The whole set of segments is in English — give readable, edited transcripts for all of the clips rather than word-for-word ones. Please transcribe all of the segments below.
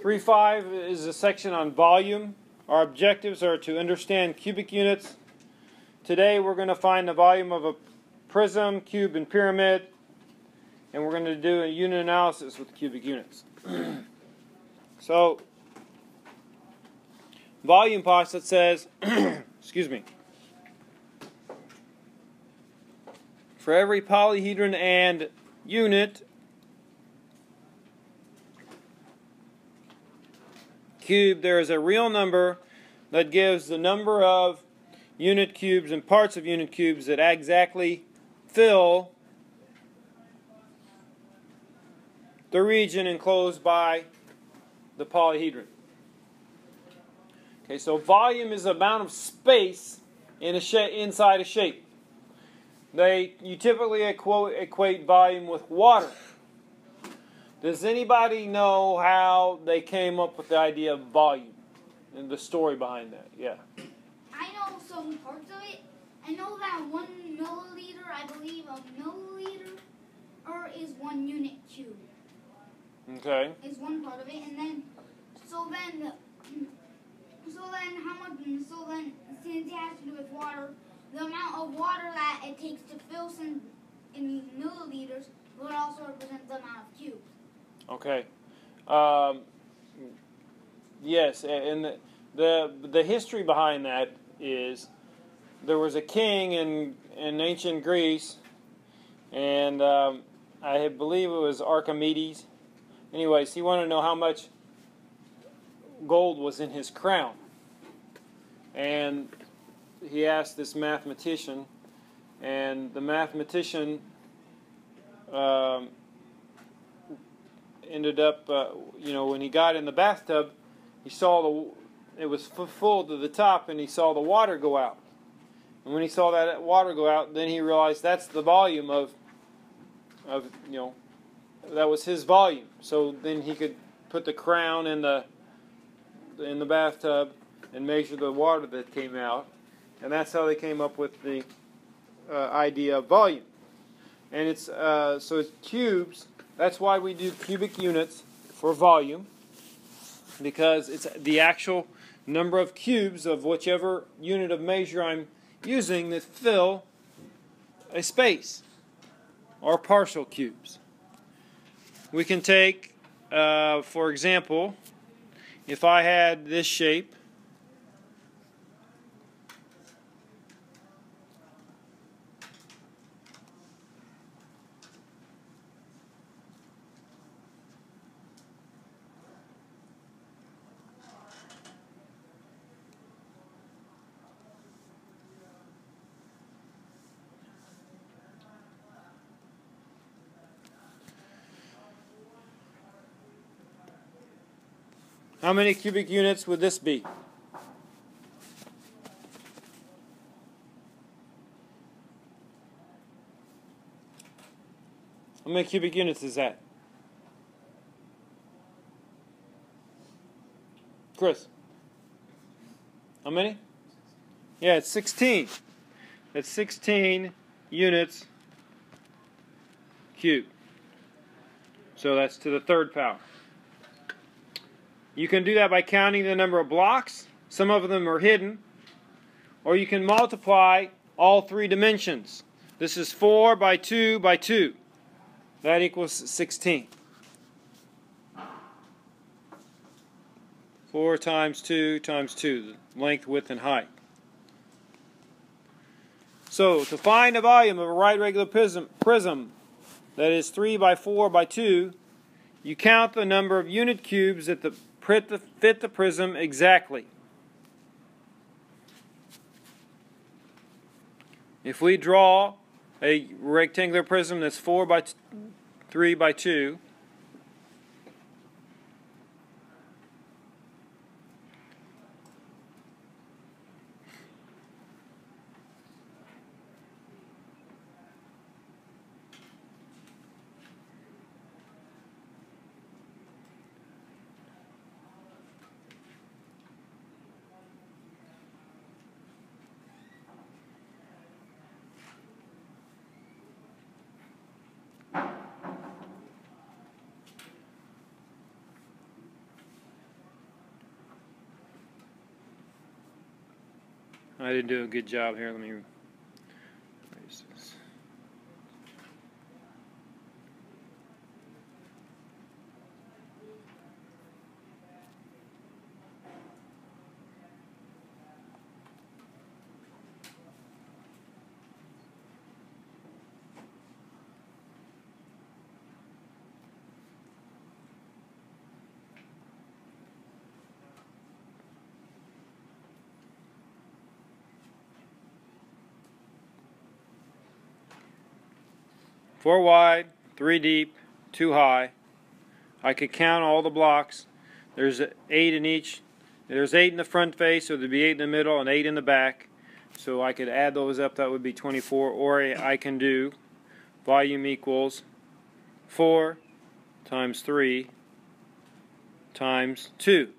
3.5 is a section on volume. Our objectives are to understand cubic units. Today we're going to find the volume of a prism, cube, and pyramid, and we're going to do a unit analysis with cubic units. So, volume postulate says, excuse me, for every polyhedron and unit cube, there is a real number that gives the number of unit cubes and parts of unit cubes that exactly fill the region enclosed by the polyhedron. Okay, so volume is the amount of space in inside a shape. You typically equate volume with water. Does anybody know how they came up with the idea of volume and the story behind that? Yeah. I know some parts of it. I know that 1 milliliter, I believe a milliliter, is 1 unit cube. Okay. Is one part of it, and then since it has to do with water, the amount of water that it takes to fill some in milliliters would also represent the amount of cubes. Okay. Yes, and the history behind that is there was a king in ancient Greece, and I believe it was Archimedes. Anyways, he wanted to know how much gold was in his crown. And he asked this mathematician, and the mathematician ended up, when he got in the bathtub, he saw it was full to the top, and he saw the water go out. And when he saw that water go out, then he realized that's the volume of that was his volume. So then he could put the crown in the bathtub and measure the water that came out, and that's how they came up with the idea of volume. And it's cubes. That's why we do cubic units for volume, because it's the actual number of cubes of whichever unit of measure I'm using that fill a space, or partial cubes. We can take, for example, if I had this shape, how many cubic units would this be? How many cubic units is that? Chris? How many? Yeah, it's 16. That's 16 units cubed. So that's to the third power. You can do that by counting the number of blocks. Some of them are hidden. Or you can multiply all 3 dimensions. This is 4 by 2 by 2. That equals 16. 4 times 2 times 2, the length, width, and height. So, to find the volume of a right regular prism that is 3 by 4 by 2, you count the number of unit cubes that fit the prism exactly. If we draw a rectangular prism that's 4 by 3 by 2, I didn't do a good job here. Let me erase this. Four wide, 3 deep, 2 high. I could count all the blocks. There's 8 in each. There's 8 in the front face, so there'd be 8 in the middle and 8 in the back. So I could add those up, that would be 24. Or I can do volume equals 4 times 3 times 2,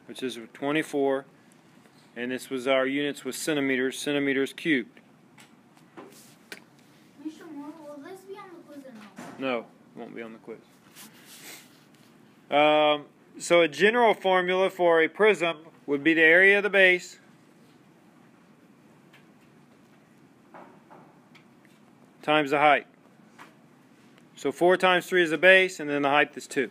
which is 24. And this was our units with centimeters cubed. No, it won't be on the quiz. So a general formula for a prism would be the area of the base times the height. So 4 times 3 is the base, and then the height is 2.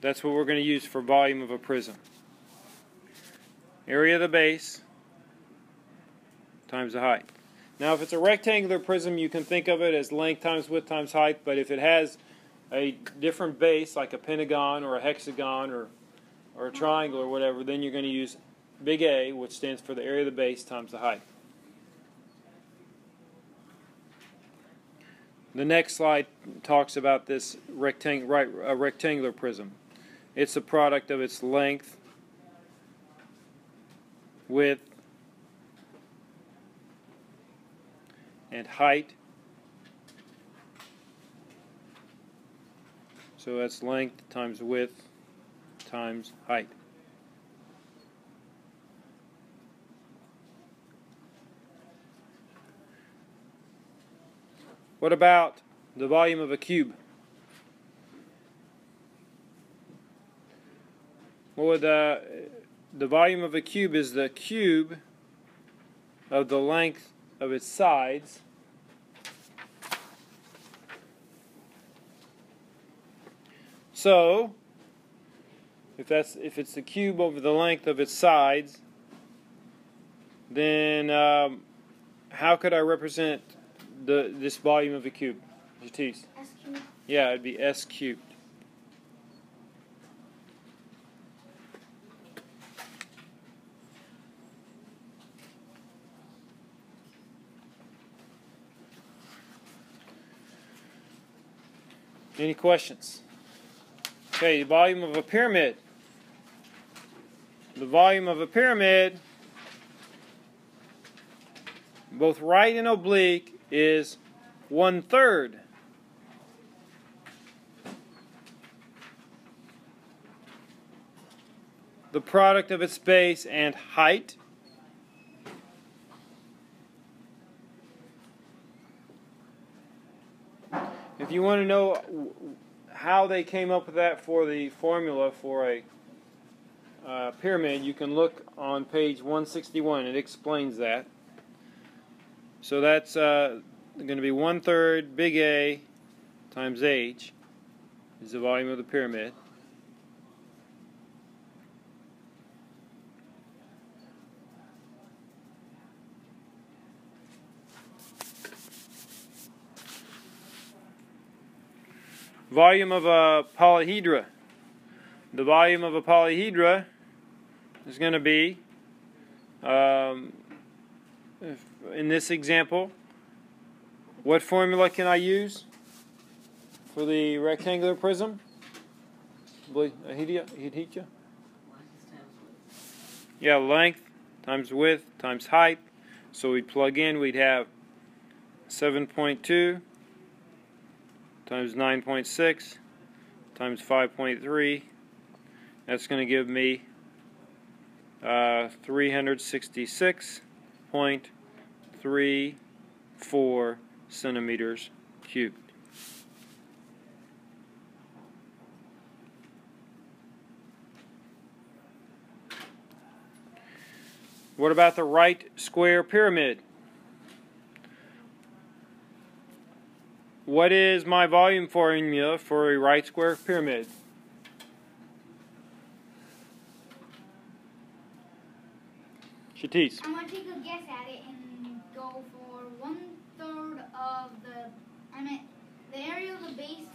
That's what we're going to use for volume of a prism. Area of the base times the height. Now, if it's a rectangular prism, you can think of it as length times width times height, but if it has a different base, like a pentagon or a hexagon or a triangle or whatever, then you're going to use big A, which stands for the area of the base times the height. The next slide talks about this rectangular prism. It's the product of its length, width, and height. So that's length times width times height. What about the volume of a cube? Well, the volume of a cube is the cube of the length of its sides so if it's the cube over the length of its sides, then how could I represent this volume of a cube? Jatice? S cubed. Yeah, it'd be S cubed. Any questions? Okay, the volume of a pyramid. The volume of a pyramid, both right and oblique, is 1/3. The product of its base and height. If you want to know how they came up with that for the formula for a pyramid, you can look on page 161. It explains that. So that's going to be 1/3 big A times H is the volume of the pyramid. Volume of a polyhedra. The volume of a polyhedra is going to be, in this example, what formula can I use for the rectangular prism? Yeah, length times width times height. So we'd plug in, we'd have 7.2 times 9.6 times 5.3. That's going to give me 366.34 centimeters cubed. What about the right square pyramid? What is my volume formula for a right square pyramid? Shatis. I'm going to take a guess at it and go for 1/3 of the area of the base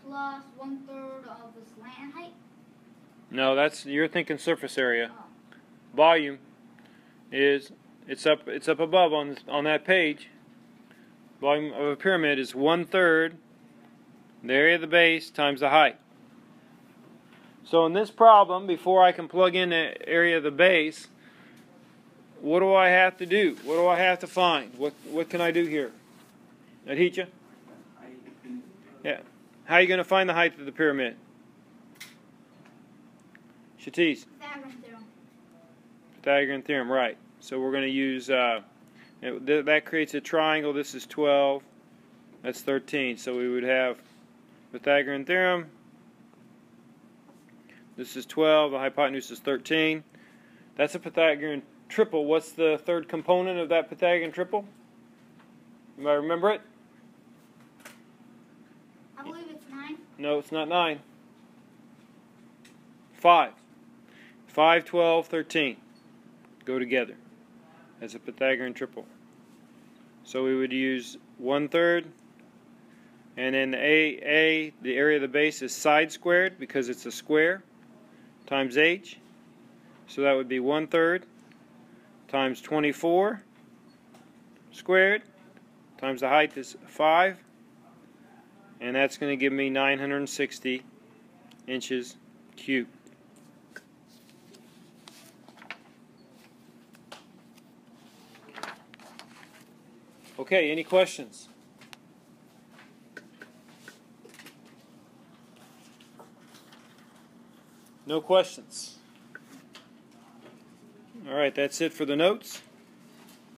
plus 1/3 of the slant height. No, you're thinking surface area. Oh. Volume is it's up above on that page. Volume of a pyramid is 1/3 the area of the base times the height. So in this problem, before I can plug in the area of the base, what do I have to do? What do I have to find? What can I do here? Aditya? Yeah. How are you going to find the height of the pyramid? Shatis? Pythagorean theorem. Pythagorean theorem, right. So we're going to use, that creates a triangle. This is 12. That's 13. So we would have Pythagorean theorem. This is 12. The hypotenuse is 13. That's a Pythagorean triple. What's the third component of that Pythagorean triple? You might remember it? I believe it's 9. No, it's not 9. 5. 5, 12, 13 go together as a Pythagorean triple. So we would use 1/3, and then the area of the base is side squared because it's a square, times h. So that would be 1/3 times 24 squared times the height is 5, and that's going to give me 960 inches cubed. Okay, any questions? No questions. All right, that's it for the notes.